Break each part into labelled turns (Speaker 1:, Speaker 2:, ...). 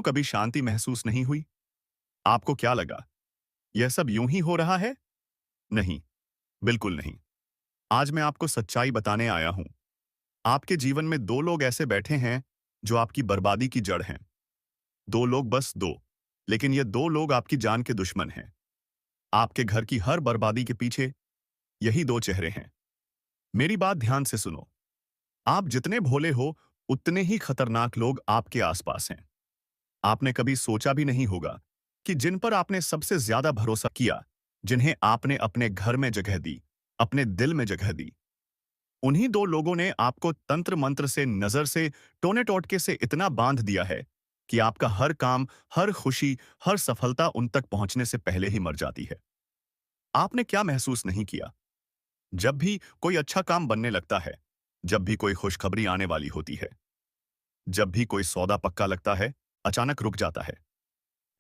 Speaker 1: क्यों कभी शांति महसूस नहीं हुई? आपको क्या लगा? यह सब यूं ही हो रहा है? नहीं, बिल्कुल नहीं। आज मैं आपको सच्चाई बताने आया हूं। आपके जीवन में दो लोग ऐसे बैठे हैं जो आपकी बर्बादी की जड़ हैं। दो लोग, बस दो। लेकिन ये दो लोग आपकी जान के दुश्मन हैं। आपके घर की हर बर्बादी के पीछे यही दो चेहरे हैं। मेरी बात ध्यान से सुनो। आप जितने भोले हो, उतने ही खतरनाक लोग आपके आसपास हैं। आपने कभी सोचा भी नहीं होगा कि जिन पर आपने सबसे ज्यादा भरोसा किया, जिन्हें आपने अपने घर में जगह दी, अपने दिल में जगह दी, उन्हीं दो लोगों ने आपको तंत्र मंत्र से, नजर से, टोने टोटके से इतना बांध दिया है कि आपका हर काम, हर खुशी, हर सफलता उन तक पहुंचने से पहले ही मर जाती है। आपने क्या महसूस नहीं किया? जब भी कोई अच्छा काम बनने लगता है, जब भी कोई खुशखबरी आने वाली होती है, जब भी कोई सौदा पक्का लगता है, अचानक रुक जाता है।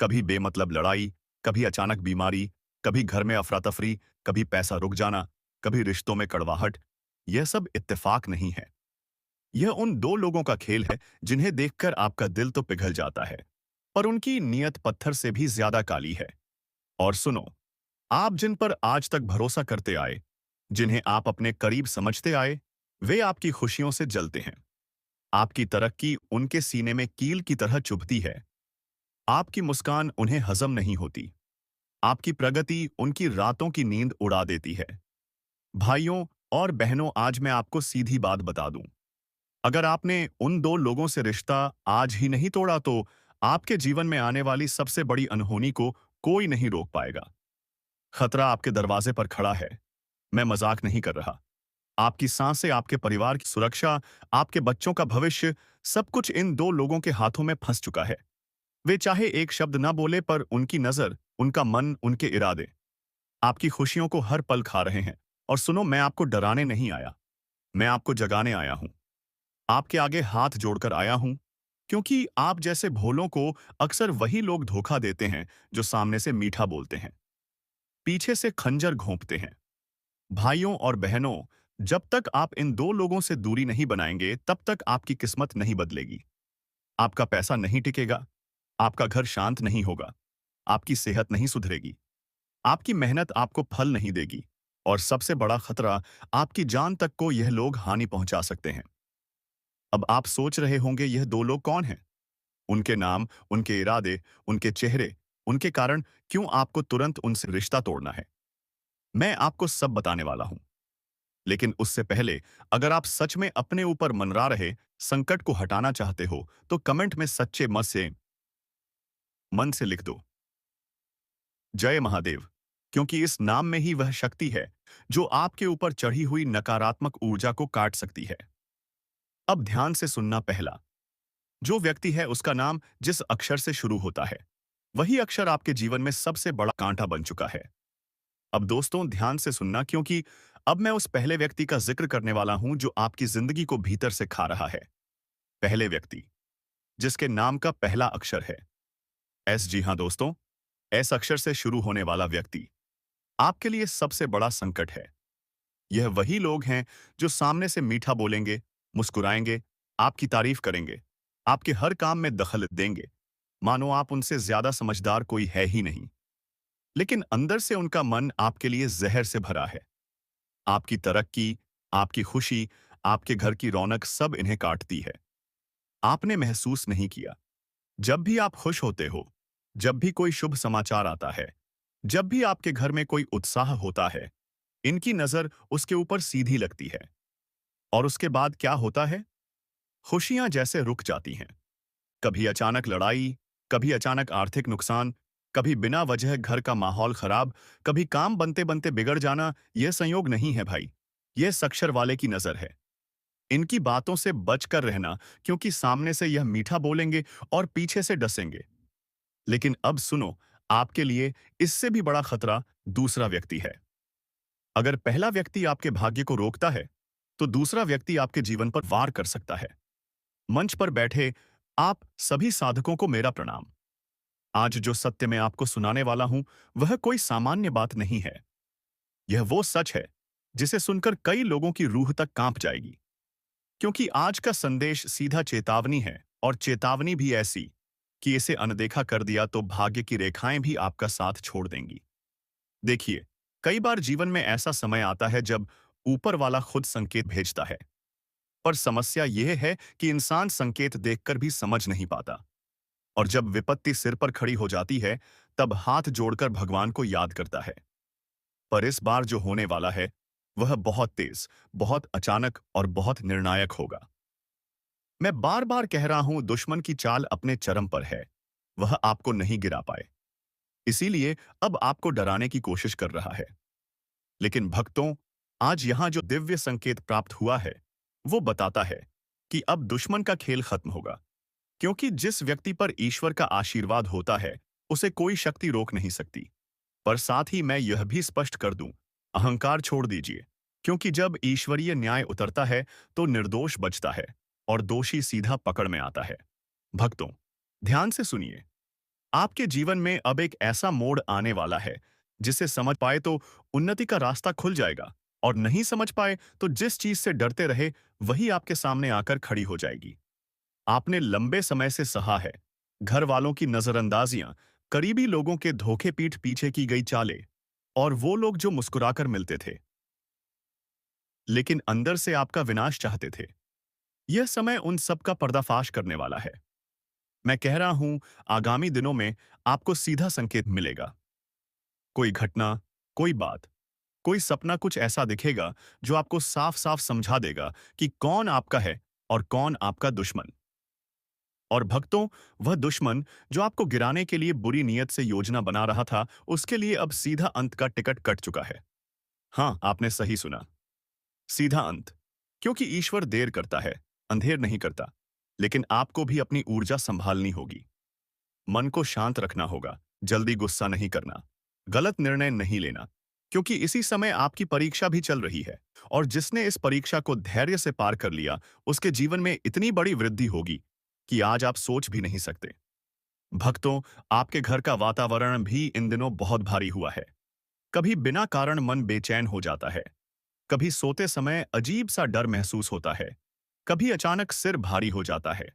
Speaker 1: कभी बेमतलब लड़ाई, कभी अचानक बीमारी, कभी घर में अफरा-तफरी, कभी पैसा रुक जाना, कभी रिश्तों में कड़वाहट। यह सब इत्तेफाक नहीं है। यह उन दो लोगों का खेल है जिन्हें देखकर आपका दिल तो पिघल जाता है, पर उनकी नीयत पत्थर से भी ज्यादा काली है। और सुनो, आप जिन पर आज तक भरोसा करते आए, जिन्हें आप अपने करीब समझते आए, वे आपकी खुशियों से जलते हैं। आपकी तरक्की उनके सीने में कील की तरह चुभती है। आपकी मुस्कान उन्हें हजम नहीं होती। आपकी प्रगति उनकी रातों की नींद उड़ा देती है। भाइयों और बहनों, आज मैं आपको सीधी बात बता दूं। अगर आपने उन दो लोगों से रिश्ता आज ही नहीं तोड़ा, तो आपके जीवन में आने वाली सबसे बड़ी अनहोनी को कोई नहीं रोक पाएगा। खतरा आपके दरवाजे पर खड़ा है। मैं मजाक नहीं कर रहा। आपकी सांसें, आपके परिवार की सुरक्षा, आपके बच्चों का भविष्य, सब कुछ इन दो लोगों के हाथों में फंस चुका है। वे चाहे एक शब्द ना बोले, पर उनकी नजर, उनका मन, उनके इरादे आपकी खुशियों को हर पल खा रहे हैं। और सुनो, मैं आपको डराने नहीं आया, मैं आपको जगाने आया हूं। आपके आगे हाथ जोड़कर आया हूं, क्योंकि आप जैसे भोलों को अक्सर वही लोग धोखा देते हैं जो सामने से मीठा बोलते हैं, पीछे से खंजर घोंपते हैं। भाइयों और बहनों, जब तक आप इन दो लोगों से दूरी नहीं बनाएंगे, तब तक आपकी किस्मत नहीं बदलेगी। आपका पैसा नहीं टिकेगा, आपका घर शांत नहीं होगा, आपकी सेहत नहीं सुधरेगी, आपकी मेहनत आपको फल नहीं देगी, और सबसे बड़ा खतरा, आपकी जान तक को यह लोग हानि पहुंचा सकते हैं। अब आप सोच रहे होंगे, यह दो लोग कौन हैं? उनके नाम, उनके इरादे, उनके चेहरे, उनके कारण क्यों आपको तुरंत उनसे रिश्ता तोड़ना है? मैं आपको सब बताने वाला हूं। लेकिन उससे पहले, अगर आप सच में अपने ऊपर मनरा रहे संकट को हटाना चाहते हो, तो कमेंट में सच्चे मन से लिख दो, जय महादेव। क्योंकि इस नाम में ही वह शक्ति है जो आपके ऊपर चढ़ी हुई नकारात्मक ऊर्जा को काट सकती है। अब ध्यान से सुनना। पहला जो व्यक्ति है, उसका नाम जिस अक्षर से शुरू होता है, वही अक्षर आपके जीवन में सबसे बड़ा कांटा बन चुका है। अब दोस्तों, ध्यान से सुनना, क्योंकि अब मैं उस पहले व्यक्ति का जिक्र करने वाला हूं जो आपकी जिंदगी को भीतर से खा रहा है। पहले व्यक्ति जिसके नाम का पहला अक्षर है एस। जी हां दोस्तों, एस अक्षर से शुरू होने वाला व्यक्ति आपके लिए सबसे बड़ा संकट है। यह वही लोग हैं जो सामने से मीठा बोलेंगे, मुस्कुराएंगे, आपकी तारीफ करेंगे, आपके हर काम में दखल देंगे, मानो आप उनसे ज्यादा समझदार कोई है ही नहीं। लेकिन अंदर से उनका मन आपके लिए जहर से भरा है। आपकी तरक्की, आपकी खुशी, आपके घर की रौनक, सब इन्हें काटती है। आपने महसूस नहीं किया, जब भी आप खुश होते हो, जब भी कोई शुभ समाचार आता है, जब भी आपके घर में कोई उत्साह होता है, इनकी नजर उसके ऊपर सीधी लगती है। और उसके बाद क्या होता है? खुशियां जैसे रुक जाती हैं। कभी अचानक लड़ाई, कभी अचानक आर्थिक नुकसान, कभी बिना वजह घर का माहौल खराब, कभी काम बनते बनते बिगड़ जाना। यह संयोग नहीं है भाई, यह सक्षर वाले की नजर है। इनकी बातों से बचकर रहना, क्योंकि सामने से यह मीठा बोलेंगे और पीछे से डसेंगे। लेकिन अब सुनो, आपके लिए इससे भी बड़ा खतरा दूसरा व्यक्ति है। अगर पहला व्यक्ति आपके भाग्य को रोकता है, तो दूसरा व्यक्ति आपके जीवन पर वार कर सकता है। मंच पर बैठे आप सभी साधकों को मेरा प्रणाम। आज जो सत्य मैं आपको सुनाने वाला हूं, वह कोई सामान्य बात नहीं है। यह वो सच है जिसे सुनकर कई लोगों की रूह तक कांप जाएगी। क्योंकि आज का संदेश सीधा चेतावनी है, और चेतावनी भी ऐसी कि इसे अनदेखा कर दिया तो भाग्य की रेखाएं भी आपका साथ छोड़ देंगी। देखिए, कई बार जीवन में ऐसा समय आता है जब ऊपर वाला खुद संकेत भेजता है, पर समस्या यह है कि इंसान संकेत देखकर भी समझ नहीं पाता। और जब विपत्ति सिर पर खड़ी हो जाती है, तब हाथ जोड़कर भगवान को याद करता है। पर इस बार जो होने वाला है, वह बहुत तेज, बहुत अचानक और बहुत निर्णायक होगा। मैं बार बार कह रहा हूं, दुश्मन की चाल अपने चरम पर है। वह आपको नहीं गिरा पाए, इसीलिए अब आपको डराने की कोशिश कर रहा है। लेकिन भक्तों, आज यहां जो दिव्य संकेत प्राप्त हुआ है, वो बताता है कि अब दुश्मन का खेल खत्म होगा। क्योंकि जिस व्यक्ति पर ईश्वर का आशीर्वाद होता है, उसे कोई शक्ति रोक नहीं सकती। पर साथ ही मैं यह भी स्पष्ट कर दूं, अहंकार छोड़ दीजिए। क्योंकि जब ईश्वरीय न्याय उतरता है, तो निर्दोष बचता है और दोषी सीधा पकड़ में आता है। भक्तों, ध्यान से सुनिए। आपके जीवन में अब एक ऐसा मोड़ आने वाला है, जिसे समझ पाए तो उन्नति का रास्ता खुल जाएगा, और नहीं समझ पाए तो जिस चीज से डरते रहे, वही आपके सामने आकर खड़ी हो जाएगी। आपने लंबे समय से सहा है, घर वालों की नजरअंदाजियां, करीबी लोगों के धोखे, पीठ पीछे की गई चालें, और वो लोग जो मुस्कुराकर मिलते थे लेकिन अंदर से आपका विनाश चाहते थे। यह समय उन सब का पर्दाफाश करने वाला है। मैं कह रहा हूं, आगामी दिनों में आपको सीधा संकेत मिलेगा। कोई घटना, कोई बात, कोई सपना, कुछ ऐसा दिखेगा जो आपको साफ साफ समझा देगा कि कौन आपका है और कौन आपका दुश्मन। और भक्तों, वह दुश्मन जो आपको गिराने के लिए बुरी नीयत से योजना बना रहा था, उसके लिए अब सीधा अंत का टिकट कट चुका है। हाँ, आपने सही सुना, सीधा अंत। क्योंकि ईश्वर देर करता है, अंधेर नहीं करता। लेकिन आपको भी अपनी ऊर्जा संभालनी होगी। मन को शांत रखना होगा, जल्दी गुस्सा नहीं करना, गलत निर्णय नहीं लेना। क्योंकि इसी समय आपकी परीक्षा भी चल रही है, और जिसने इस परीक्षा को धैर्य से पार कर लिया, उसके जीवन में इतनी बड़ी वृद्धि होगी कि आज आप सोच भी नहीं सकते। भक्तों, आपके घर का वातावरण भी इन दिनों बहुत भारी हुआ है। कभी बिना कारण मन बेचैन हो जाता है, कभी सोते समय अजीब सा डर महसूस होता है, कभी अचानक सिर भारी हो जाता है।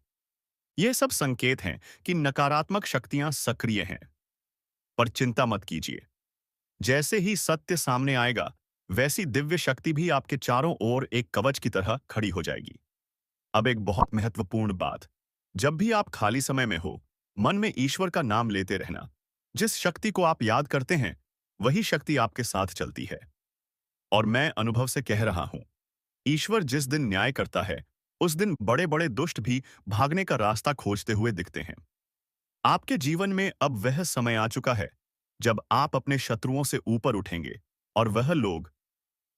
Speaker 1: ये सब संकेत हैं कि नकारात्मक शक्तियां सक्रिय हैं। पर चिंता मत कीजिए, जैसे ही सत्य सामने आएगा, वैसी दिव्य शक्ति भी आपके चारों ओर एक कवच की तरह खड़ी हो जाएगी। अब एक बहुत महत्वपूर्ण बात, जब भी आप खाली समय में हो, मन में ईश्वर का नाम लेते रहना। जिस शक्ति को आप याद करते हैं, वही शक्ति आपके साथ चलती है। और मैं अनुभव से कह रहा हूं, ईश्वर जिस दिन न्याय करता है, उस दिन बड़े बड़े दुष्ट भी भागने का रास्ता खोजते हुए दिखते हैं। आपके जीवन में अब वह समय आ चुका है जब आप अपने शत्रुओं से ऊपर उठेंगे, और वह लोग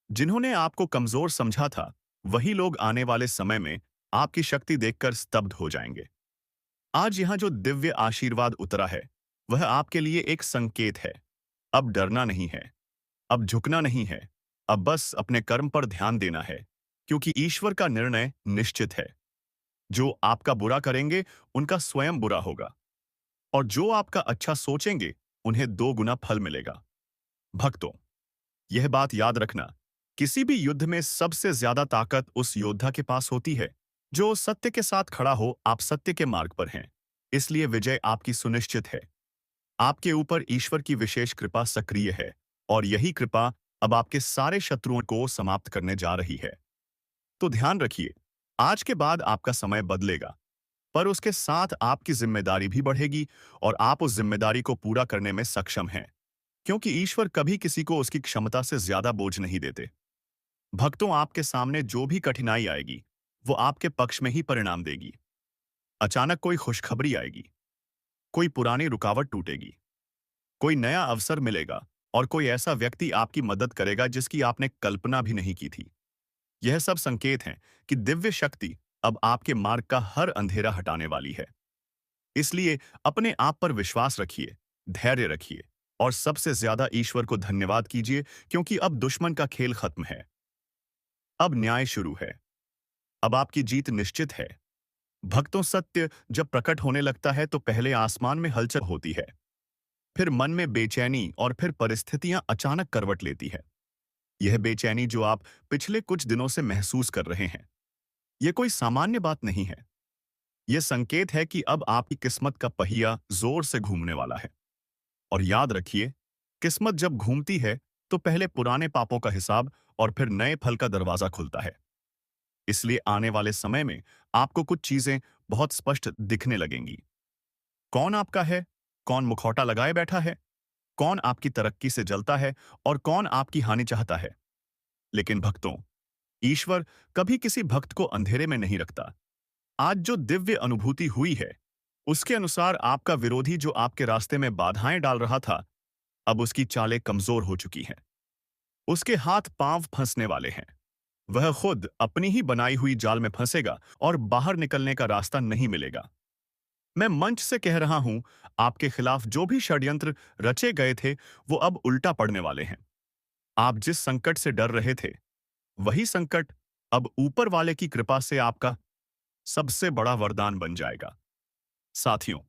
Speaker 1: जिन्होंने आपको कमजोर समझा था, वही लोग आने वाले समय में आपकी शक्ति देखकर स्तब्ध हो जाएंगे। आज यहां जो दिव्य आशीर्वाद उतरा है, वह आपके लिए एक संकेत है। अब डरना नहीं है, अब झुकना नहीं है, अब बस अपने कर्म पर ध्यान देना है। क्योंकि ईश्वर का निर्णय निश्चित है। जो आपका बुरा करेंगे, उनका स्वयं बुरा होगा, और जो आपका अच्छा सोचेंगे, उन्हें 2 गुना फल मिलेगा। भक्तों, यह बात याद रखना, किसी भी युद्ध में सबसे ज्यादा ताकत उस योद्धा के पास होती है जो सत्य के साथ खड़ा हो। आप सत्य के मार्ग पर हैं, इसलिए विजय आपकी सुनिश्चित है। आपके ऊपर ईश्वर की विशेष कृपा सक्रिय है, और यही कृपा अब आपके सारे शत्रुओं को समाप्त करने जा रही है। तो ध्यान रखिए, आज के बाद आपका समय बदलेगा, पर उसके साथ आपकी जिम्मेदारी भी बढ़ेगी, और आप उस जिम्मेदारी को पूरा करने में सक्षम हैं। क्योंकि ईश्वर कभी किसी को उसकी क्षमता से ज्यादा बोझ नहीं देते। भक्तों, आपके सामने जो भी कठिनाई आएगी, वो आपके पक्ष में ही परिणाम देगी। अचानक कोई खुशखबरी आएगी, कोई पुरानी रुकावट टूटेगी, कोई नया अवसर मिलेगा, और कोई ऐसा व्यक्ति आपकी मदद करेगा जिसकी आपने कल्पना भी नहीं की थी। यह सब संकेत हैं कि दिव्य शक्ति अब आपके मार्ग का हर अंधेरा हटाने वाली है। इसलिए अपने आप पर विश्वास रखिए, धैर्य रखिए, और सबसे ज्यादा ईश्वर को धन्यवाद कीजिए। क्योंकि अब दुश्मन का खेल खत्म है, अब न्याय शुरू है, अब आपकी जीत निश्चित है। भक्तों, सत्य जब प्रकट होने लगता है तो पहले आसमान में हलचल होती है, फिर मन में बेचैनी, और फिर परिस्थितियां अचानक करवट लेती है। यह बेचैनी जो आप पिछले कुछ दिनों से महसूस कर रहे हैं, यह कोई सामान्य बात नहीं है। यह संकेत है कि अब आपकी किस्मत का पहिया जोर से घूमने वाला है। और याद रखिए, किस्मत जब घूमती है तो पहले पुराने पापों का हिसाब और फिर नए फल का दरवाजा खुलता है। इसलिए आने वाले समय में आपको कुछ चीजें बहुत स्पष्ट दिखने लगेंगी। कौन आपका है, कौन मुखौटा लगाए बैठा है, कौन आपकी तरक्की से जलता है और कौन आपकी हानि चाहता है। लेकिन भक्तों, ईश्वर कभी किसी भक्त को अंधेरे में नहीं रखता। आज जो दिव्य अनुभूति हुई है, उसके अनुसार आपका विरोधी जो आपके रास्ते में बाधाएं डाल रहा था, अब उसकी चालें कमजोर हो चुकी हैं। उसके हाथ पांव फंसने वाले हैं। वह खुद अपनी ही बनाई हुई जाल में फंसेगा और बाहर निकलने का रास्ता नहीं मिलेगा। मैं मंच से कह रहा हूं, आपके खिलाफ जो भी षड्यंत्र रचे गए थे, वो अब उल्टा पड़ने वाले हैं। आप जिस संकट से डर रहे थे, वही संकट अब ऊपर वाले की कृपा से आपका सबसे बड़ा वरदान बन जाएगा। साथियों,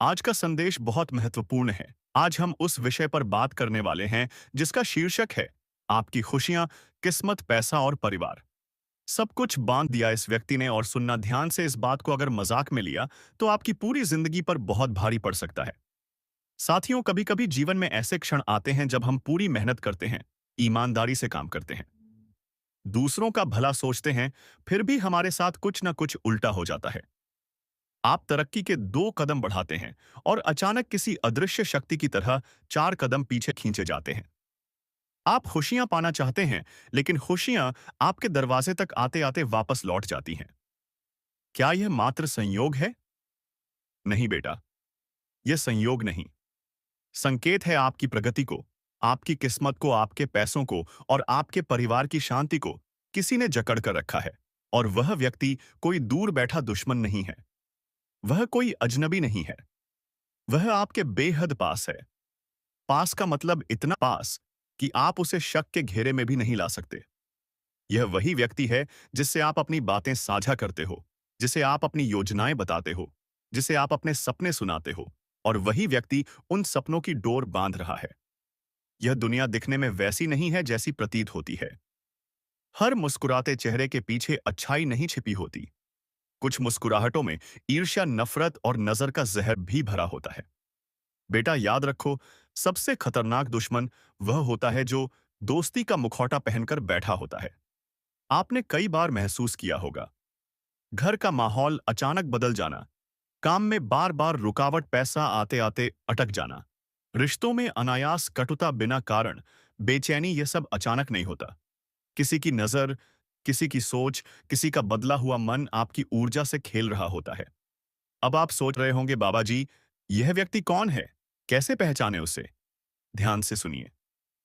Speaker 1: आज का संदेश बहुत महत्वपूर्ण है। आज हम उस विषय पर बात करने वाले हैं जिसका शीर्षक है आपकी खुशियां, किस्मत, पैसा और परिवार। सब कुछ बांध दिया इस व्यक्ति ने, और सुनना ध्यान से, इस बात को अगर मजाक में लिया तो आपकी पूरी जिंदगी पर बहुत भारी पड़ सकता है। साथियों, कभी कभी जीवन में ऐसे क्षण आते हैं जब हम पूरी मेहनत करते हैं, ईमानदारी से काम करते हैं, दूसरों का भला सोचते हैं, फिर भी हमारे साथ कुछ ना कुछ उल्टा हो जाता है। आप तरक्की के 2 कदम बढ़ाते हैं और अचानक किसी अदृश्य शक्ति की तरह 4 कदम पीछे खींचे जाते हैं। आप खुशियां पाना चाहते हैं, लेकिन खुशियां आपके दरवाजे तक आते आते वापस लौट जाती हैं। क्या यह मात्र संयोग है? नहीं बेटा, यह संयोग नहीं। संकेत है आपकी प्रगति को, आपकी किस्मत को, आपके पैसों को और आपके परिवार की शांति को किसी ने जकड़ कर रखा है। और वह व्यक्ति कोई दूर बैठा दुश्मन नहीं है, वह कोई अजनबी नहीं है, वह आपके बेहद पास है। पास का मतलब इतना पास कि आप उसे शक के घेरे में भी नहीं ला सकते। यह वही व्यक्ति है जिससे आप अपनी बातें साझा करते हो, जिसे आप अपनी योजनाएं बताते हो, जिसे आप अपने सपने सुनाते हो, और वही व्यक्ति उन सपनों की डोर बांध रहा है। यह दुनिया दिखने में वैसी नहीं है जैसी प्रतीत होती है। हर मुस्कुराते चेहरे के पीछे अच्छाई नहीं छिपी होती। कुछ मुस्कुराहटों में ईर्ष्या, नफरत और नजर का जहर भी भरा होता है। बेटा, याद रखो, सबसे खतरनाक दुश्मन वह होता है जो दोस्ती का मुखौटा पहनकर बैठा होता है। आपने कई बार महसूस किया होगा, घर का माहौल अचानक बदल जाना, काम में बार बार रुकावट, पैसा आते आते अटक जाना, रिश्तों में अनायास कटुता, बिना कारण बेचैनी। यह सब अचानक नहीं होता। किसी की नजर, किसी की सोच, किसी का बदला हुआ मन आपकी ऊर्जा से खेल रहा होता है। अब आप सोच रहे होंगे, बाबा जी, यह व्यक्ति कौन है, कैसे पहचाने उसे? ध्यान से सुनिए।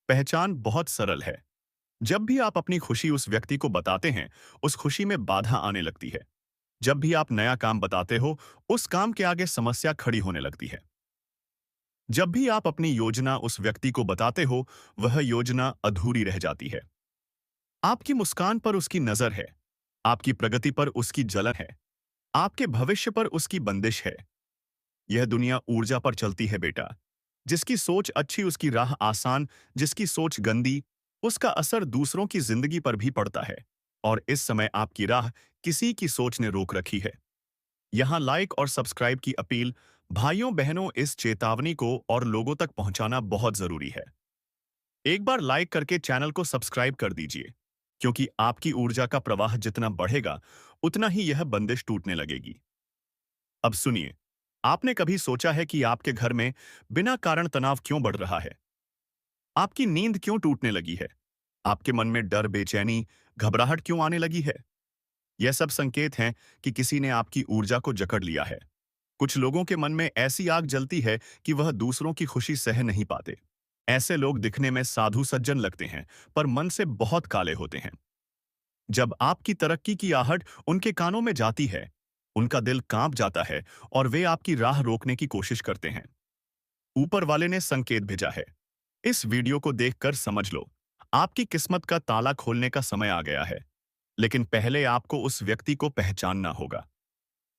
Speaker 1: पहचान बहुत सरल है। जब भी आप अपनी खुशी उस व्यक्ति को बताते हैं, उस खुशी में बाधा आने लगती है। जब भी आप नया काम बताते हो, उस काम के आगे समस्या खड़ी होने लगती है। जब भी आप अपनी योजना उस व्यक्ति को बताते हो, वह योजना अधूरी रह जाती है। आपकी मुस्कान पर उसकी नजर है, आपकी प्रगति पर उसकी जलन है, आपके भविष्य पर उसकी बंदिश है। यह दुनिया ऊर्जा पर चलती है बेटा। जिसकी सोच अच्छी उसकी राह आसान, जिसकी सोच गंदी उसका असर दूसरों की जिंदगी पर भी पड़ता है। और इस समय आपकी राह किसी की सोच ने रोक रखी है। यहां लाइक और सब्सक्राइब की अपील। भाइयों बहनों, इस चेतावनी को और लोगों तक पहुंचाना बहुत जरूरी है। एक बार लाइक करके चैनल को सब्सक्राइब कर दीजिए, क्योंकि आपकी ऊर्जा का प्रवाह जितना बढ़ेगा, उतना ही यह बंदिश टूटने लगेगी। अब सुनिए, आपने कभी सोचा है कि आपके घर में बिना कारण तनाव क्यों बढ़ रहा है? आपकी नींद क्यों टूटने लगी है? आपके मन में डर, बेचैनी, घबराहट क्यों आने लगी है? यह सब संकेत हैं कि किसी ने आपकी ऊर्जा को जकड़ लिया है। कुछ लोगों के मन में ऐसी आग जलती है कि वह दूसरों की खुशी सह नहीं पाते। ऐसे लोग दिखने में साधु सज्जन लगते हैं, पर मन से बहुत काले होते हैं। जब आपकी तरक्की की आहट उनके कानों में जाती है, उनका दिल कांप जाता है और वे आपकी राह रोकने की कोशिश करते हैं। ऊपर वाले ने संकेत भेजा है। इस वीडियो को देखकर समझ लो, आपकी किस्मत का ताला खोलने का समय आ गया है। लेकिन पहले आपको उस व्यक्ति को पहचानना होगा।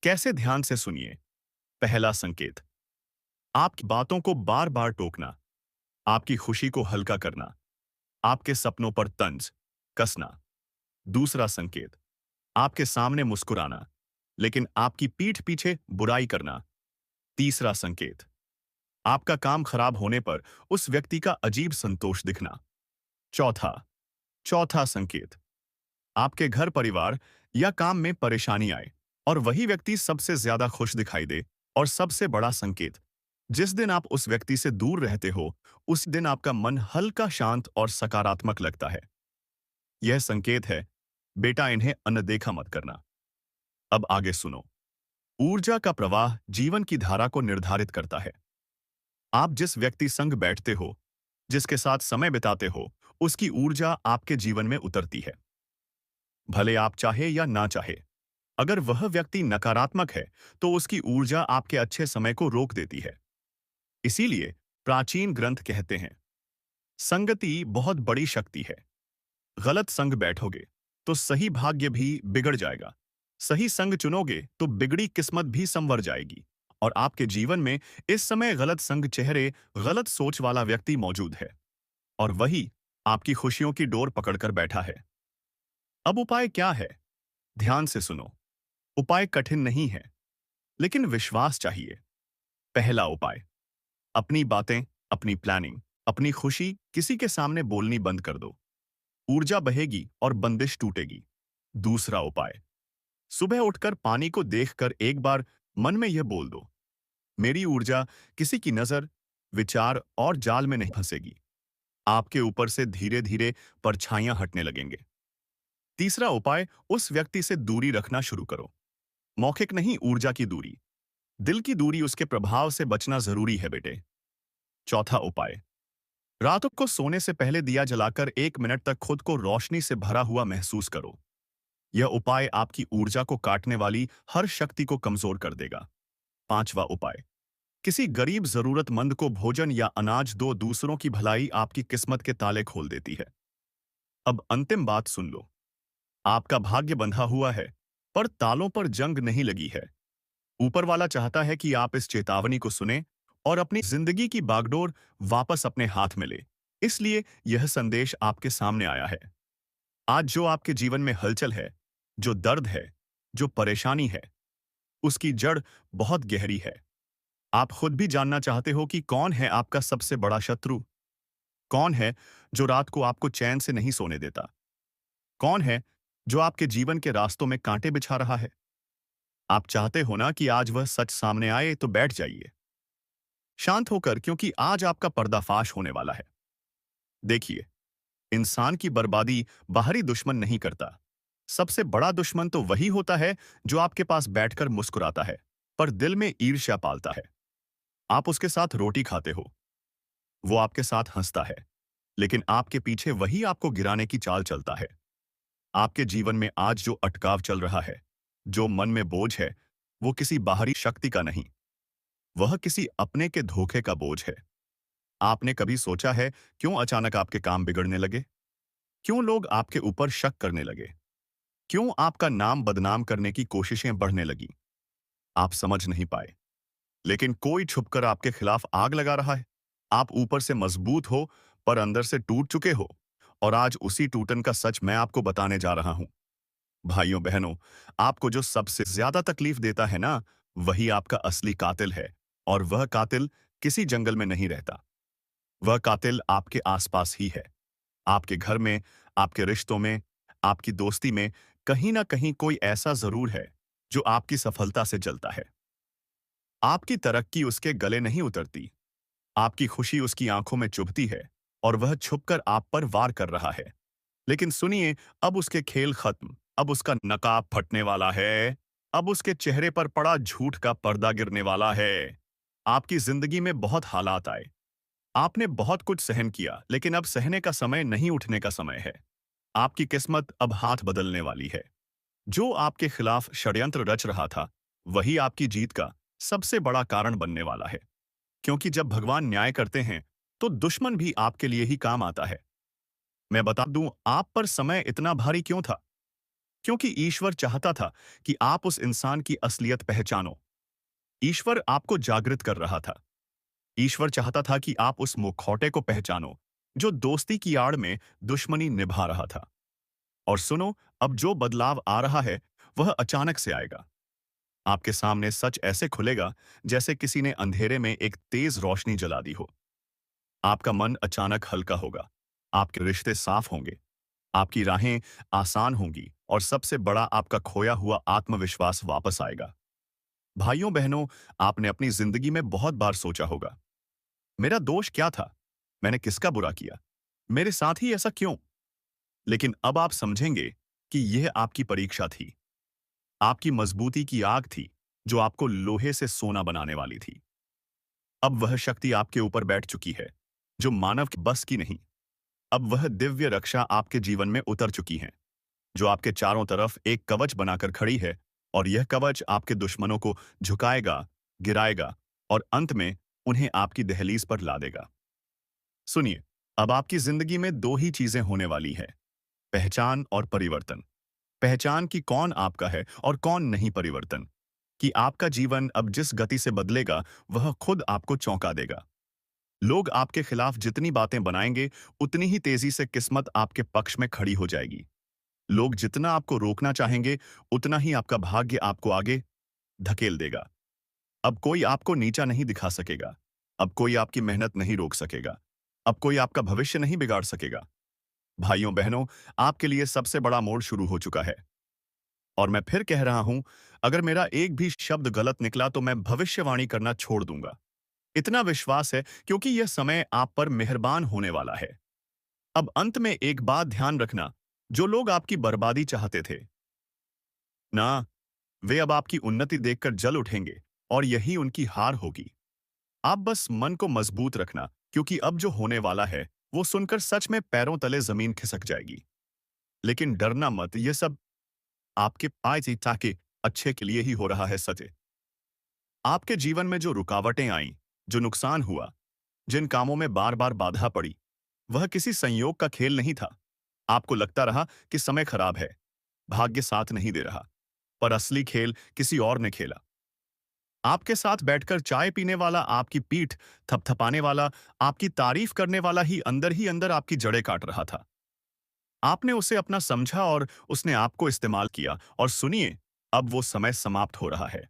Speaker 1: कैसे? ध्यान से सुनिए। पहला संकेत, आपकी बातों को बार बार टोकना, आपकी खुशी को हल्का करना, आपके सपनों पर तंज कसना। दूसरा संकेत, आपके सामने मुस्कुराना, लेकिन आपकी पीठ पीछे बुराई करना। तीसरा संकेत, आपका काम खराब होने पर उस व्यक्ति का अजीब संतोष दिखना। चौथा चौथा संकेत, आपके घर परिवार या काम में परेशानी आए और वही व्यक्ति सबसे ज्यादा खुश दिखाई दे। और सबसे बड़ा संकेत, जिस दिन आप उस व्यक्ति से दूर रहते हो उस दिन आपका मन हल्का शांत और सकारात्मक लगता है। यह संकेत है, बेटा इन्हें अनदेखा मत करना। अब आगे सुनो। ऊर्जा का प्रवाह जीवन की धारा को निर्धारित करता है। आप जिस व्यक्ति संग बैठते हो, जिसके साथ समय बिताते हो, उसकी ऊर्जा आपके जीवन में उतरती है, भले आप चाहे या ना चाहे। अगर वह व्यक्ति नकारात्मक है तो उसकी ऊर्जा आपके अच्छे समय को रोक देती है। इसीलिए प्राचीन ग्रंथ कहते हैं, संगति बहुत बड़ी शक्ति है। गलत संग बैठोगे तो सही भाग्य भी बिगड़ जाएगा। सही संग चुनोगे तो बिगड़ी किस्मत भी संवर जाएगी। और आपके जीवन में इस समय गलत संग चेहरे, गलत सोच वाला व्यक्ति मौजूद है और वही आपकी खुशियों की डोर पकड़कर बैठा है। अब उपाय क्या है? ध्यान से सुनो। उपाय कठिन नहीं है, लेकिन विश्वास चाहिए। पहला उपाय, अपनी बातें, अपनी प्लानिंग, अपनी खुशी किसी के सामने बोलनी बंद कर दो। ऊर्जा बहेगी और बंदिश टूटेगी। दूसरा उपाय, सुबह उठकर पानी को देखकर एक बार मन में यह बोल दो, मेरी ऊर्जा किसी की नजर, विचार और जाल में नहीं फंसेगी। आपके ऊपर से धीरे धीरे परछाइयां हटने लगेंगे। तीसरा उपाय, उस व्यक्ति से दूरी रखना शुरू करो। मौखिक नहीं, ऊर्जा की दूरी, दिल की दूरी। उसके प्रभाव से बचना जरूरी है बेटे। चौथा उपाय, रात को सोने से पहले दिया जलाकर 1 मिनट तक खुद को रोशनी से भरा हुआ महसूस करो। यह उपाय आपकी ऊर्जा को काटने वाली हर शक्ति को कमजोर कर देगा। पांचवा उपाय, किसी गरीब जरूरतमंद को भोजन या अनाज दो। दूसरों की भलाई आपकी किस्मत के ताले खोल देती है। अब अंतिम बात सुन लो। आपका भाग्य बंधा हुआ है, पर तालों पर जंग नहीं लगी है। ऊपर वाला चाहता है कि आप इस चेतावनी को सुने और अपनी जिंदगी की बागडोर वापस अपने हाथ में ले। इसलिए यह संदेश आपके सामने आया है। आज जो आपके जीवन में हलचल है, जो दर्द है, जो परेशानी है, उसकी जड़ बहुत गहरी है। आप खुद भी जानना चाहते हो कि कौन है आपका सबसे बड़ा शत्रु? कौन है जो रात को आपको चैन से नहीं सोने देता? कौन है जो आपके जीवन के रास्तों में कांटे बिछा रहा है? आप चाहते हो ना कि आज वह सच सामने आए, तो बैठ जाइए शांत होकर, क्योंकि आज आपका पर्दाफाश होने वाला है। देखिए, इंसान की बर्बादी बाहरी दुश्मन नहीं करता। सबसे बड़ा दुश्मन तो वही होता है जो आपके पास बैठकर मुस्कुराता है पर दिल में ईर्ष्या पालता है। आप उसके साथ रोटी खाते हो, वो आपके साथ हंसता है, लेकिन आपके पीछे वही आपको गिराने की चाल चलता है। आपके जीवन में आज जो अटकाव चल रहा है, जो मन में बोझ है, वो किसी बाहरी शक्ति का नहीं, वह किसी अपने के धोखे का बोझ है। आपने कभी सोचा है क्यों अचानक आपके काम बिगड़ने लगे? क्यों लोग आपके ऊपर शक करने लगे? क्यों आपका नाम बदनाम करने की कोशिशें बढ़ने लगी? आप समझ नहीं पाए, लेकिन कोई छुपकर आपके खिलाफ आग लगा रहा है। आप ऊपर से मजबूत हो पर अंदर से टूट चुके हो, और आज उसी टूटन का सच मैं आपको बताने जा रहा हूं। भाइयों बहनों, आपको जो सबसे ज्यादा तकलीफ देता है ना, वही आपका असली कातिल है। और वह कातिल किसी जंगल में नहीं रहता। वह कातिल आपके आसपास ही है। आपके घर में, आपके रिश्तों में, आपकी दोस्ती में, कहीं ना कहीं कोई ऐसा जरूर है जो आपकी सफलता से जलता है। आपकी तरक्की उसके गले नहीं उतरती, आपकी खुशी उसकी आंखों में चुभती है, और वह छुपकर आप पर वार कर रहा है। लेकिन सुनिए, अब उसके खेल खत्म। अब उसका नकाब फटने वाला है। अब उसके चेहरे पर पड़ा झूठ का पर्दा गिरने वाला है। आपकी जिंदगी में बहुत हालात आए, आपने बहुत कुछ सहन किया, लेकिन अब सहने का समय नहीं, उठने का समय है। आपकी किस्मत अब हाथ बदलने वाली है। जो आपके खिलाफ षड्यंत्र रच रहा था, वही आपकी जीत का सबसे बड़ा कारण बनने वाला है। क्योंकि जब भगवान न्याय करते हैं तो दुश्मन भी आपके लिए ही काम आता है। मैं बता दूं, आप पर समय इतना भारी क्यों था? क्योंकि ईश्वर चाहता था कि आप उस इंसान की असलियत पहचानो। ईश्वर आपको जागृत कर रहा था। ईश्वर चाहता था कि आप उस मुखौटे को पहचानो जो दोस्ती की आड़ में दुश्मनी निभा रहा था। और सुनो, अब जो बदलाव आ रहा है वह अचानक से आएगा। आपके सामने सच ऐसे खुलेगा जैसे किसी ने अंधेरे में एक तेज रोशनी जला दी हो। आपका मन अचानक हल्का होगा, आपके रिश्ते साफ होंगे, आपकी राहें आसान होंगी और सबसे बड़ा आपका खोया हुआ आत्मविश्वास वापस आएगा। भाइयों बहनों, आपने अपनी जिंदगी में बहुत बार सोचा होगा, मेरा दोष क्या था? मैंने किसका बुरा किया? मेरे साथ ही ऐसा क्यों? लेकिन अब आप समझेंगे कि यह आपकी परीक्षा थी, आपकी मजबूती की आग थी, जो आपको लोहे से सोना बनाने वाली थी। अब वह शक्ति आपके ऊपर बैठ चुकी है, जो मानव के बस की नहीं। अब वह दिव्य रक्षा आपके जीवन में उतर चुकी है, जो आपके चारों तरफ एक कवच बनाकर खड़ी है, और यह कवच आपके दुश्मनों को झुकाएगा, गिराएगा और अंत में उन्हें आपकी दहलीज पर ला देगा। सुनिए, अब आपकी जिंदगी में दो ही चीजें होने वाली है, पहचान और परिवर्तन। पहचान कि कौन आपका है और कौन नहीं, परिवर्तन कि आपका जीवन अब जिस गति से बदलेगा वह खुद आपको चौंका देगा। लोग आपके खिलाफ जितनी बातें बनाएंगे, उतनी ही तेजी से किस्मत आपके पक्ष में खड़ी हो जाएगी। लोग जितना आपको रोकना चाहेंगे, उतना ही आपका भाग्य आपको आगे धकेल देगा। अब कोई आपको नीचा नहीं दिखा सकेगा। अब कोई आपकी मेहनत नहीं रोक सकेगा। अब कोई आपका भविष्य नहीं बिगाड़ सकेगा। भाइयों बहनों, आपके लिए सबसे बड़ा मोड़ शुरू हो चुका है। और मैं फिर कह रहा हूं, अगर मेरा एक भी शब्द गलत निकला तो मैं भविष्यवाणी करना छोड़ दूंगा। इतना विश्वास है क्योंकि यह समय आप पर मेहरबान होने वाला है। अब अंत में एक बात ध्यान रखना, जो लोग आपकी बर्बादी चाहते थे ना, वे अब आपकी उन्नति देखकर जल उठेंगे और यही उनकी हार होगी। आप बस मन को मजबूत रखना, क्योंकि अब जो होने वाला है वो सुनकर सच में पैरों तले जमीन खिसक जाएगी। लेकिन डरना मत, ये सब आपके पाए ताकि अच्छे के लिए ही हो रहा है। सच, आपके जीवन में जो रुकावटें आईं, जो नुकसान हुआ, जिन कामों में बार बार बाधा पड़ी, वह किसी संयोग का खेल नहीं था। आपको लगता रहा कि समय खराब है, भाग्य साथ नहीं दे रहा, पर असली खेल किसी और ने खेला। आपके साथ बैठकर चाय पीने वाला, आपकी पीठ थपथपाने वाला, आपकी तारीफ करने वाला ही अंदर आपकी जड़ें काट रहा था। आपने उसे अपना समझा और उसने आपको इस्तेमाल किया, और सुनिए, अब वो समय समाप्त हो रहा है।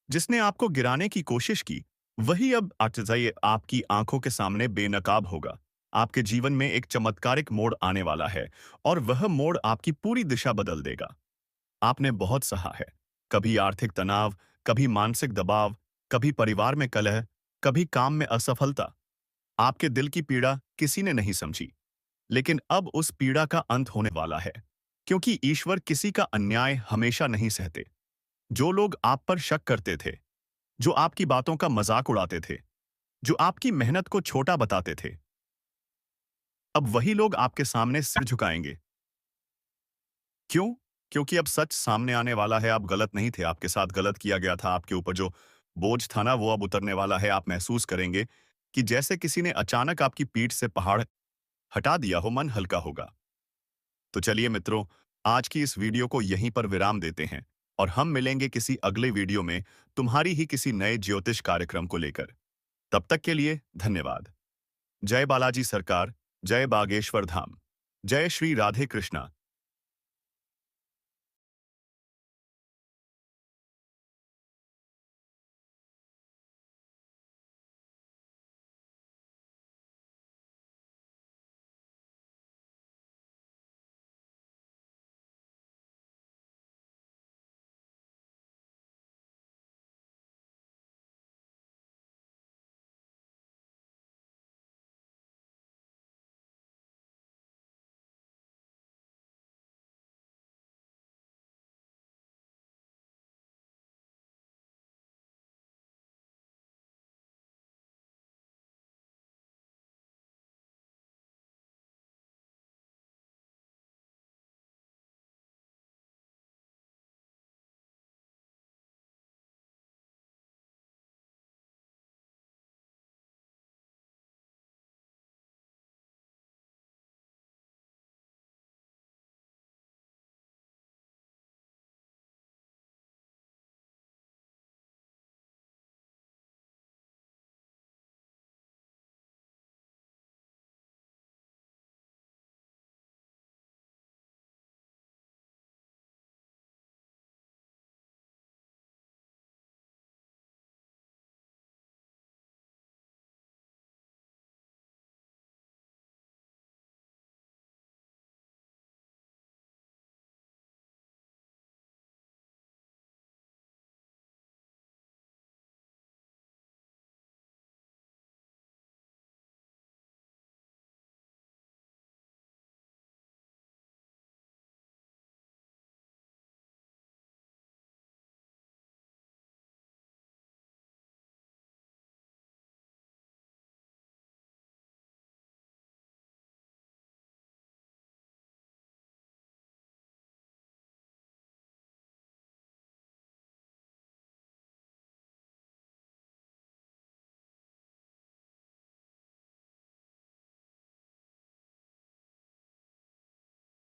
Speaker 1: जिसने आपको गिराने की कोशिश की, वही अब अटजाइए आपकी आंखों के सामने बेनकाब होगा। आपके जीवन में एक चमत्कारिक मोड़ आने वाला है, और वह मोड़ आपकी पूरी दिशा बदल देगा। आपने बहुत सहा है, कभी आर्थिक तनाव, कभी मानसिक दबाव, कभी परिवार में कलह, कभी काम में असफलता। आपके दिल की पीड़ा किसी ने नहीं समझी, लेकिन अब उस पीड़ा का अंत होने वाला है, क्योंकि ईश्वर किसी का अन्याय हमेशा नहीं सहते। जो लोग आप पर शक करते थे, जो आपकी बातों का मजाक उड़ाते थे, जो आपकी मेहनत को छोटा बताते थे, अब वही लोग आपके सामने सिर झुकाएंगे। क्यों? क्योंकि अब सच सामने आने वाला है। आप गलत नहीं थे, आपके साथ गलत किया गया था। आपके ऊपर जो बोझ था ना, वो अब उतरने वाला है। आप महसूस करेंगे कि जैसे किसी ने अचानक आपकी पीठ से पहाड़ हटा दिया हो, मन हल्का होगा। तो चलिए मित्रों, आज की इस वीडियो को यहीं पर विराम देते हैं, और हम मिलेंगे किसी अगले वीडियो में तुम्हारी ही किसी नए ज्योतिष कार्यक्रम को लेकर। तब तक के लिए धन्यवाद। जय बालाजी सरकार, जय बागेश्वर धाम, जय श्री राधे कृष्णा।